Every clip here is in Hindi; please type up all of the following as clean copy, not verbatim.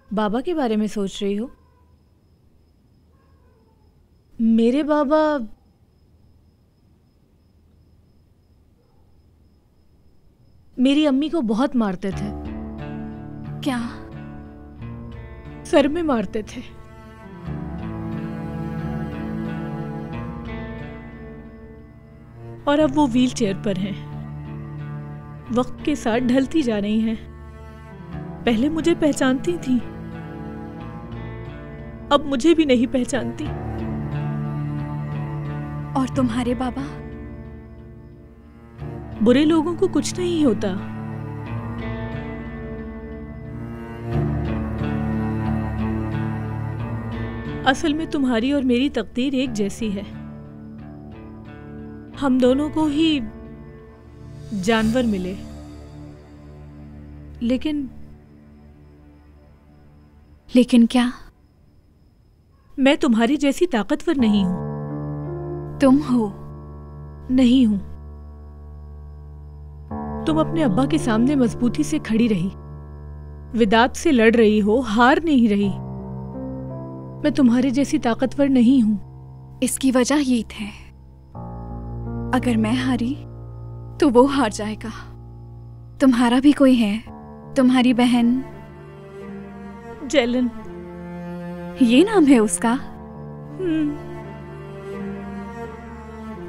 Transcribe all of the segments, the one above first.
बाबा के बारे में सोच रही हो? मेरे बाबा मेरी अम्मी को बहुत मारते थे। क्या? सर में मारते थे। और अब वो व्हील चेयर पर हैं। वक्त के साथ ढलती जा रही हैं। पहले मुझे पहचानती थी, अब मुझे भी नहीं पहचानती। और तुम्हारे बाबा? बुरे लोगों को कुछ नहीं होता। असल में तुम्हारी और मेरी तकदीर एक जैसी है। हम दोनों को ही जानवर मिले, लेकिन क्या? मैं तुम्हारी जैसी ताकतवर नहीं हूं। तुम हो? नहीं हूं। तुम अपने अब्बा के सामने मजबूती से खड़ी रही, विदात से लड़ रही हो, हार नहीं रही। मैं तुम्हारे जैसी ताकतवर नहीं हूं। इसकी वजह ईद है। अगर मैं हारी तो वो हार जाएगा। तुम्हारा भी कोई है? तुम्हारी बहन? जेलन। ये नाम है उसका?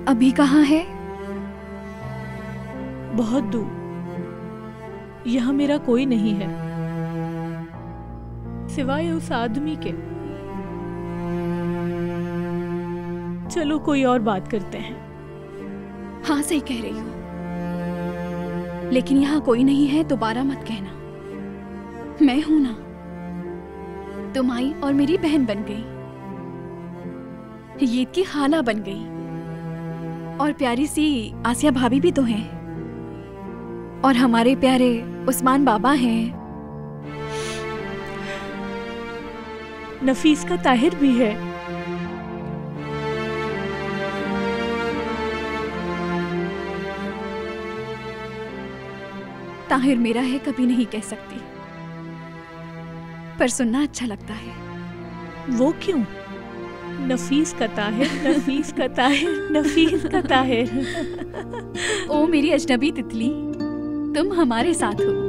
अभी कहाँ है? बहुत दूर। यहां मेरा कोई नहीं है सिवाय उस आदमी के। चलो कोई और बात करते हैं। हाँ, सही कह रही हो, लेकिन यहाँ कोई नहीं है दोबारा मत कहना। मैं हूं ना। तुम आई और मेरी बहन बन गई, ईद की खाला बन गई, और प्यारी सी आसिया भाभी भी तो हैं, और हमारे प्यारे उस्मान बाबा हैं। नफीस का ताहिर भी है। ताहिर मेरा है कभी नहीं कह सकती, पर सुनना अच्छा लगता है। वो क्यों? नफीस का ताहिर, नफीस का ताहिर, नफीस का ताहिर। ओ मेरी अजनबी तितली, तुम हमारे साथ हो।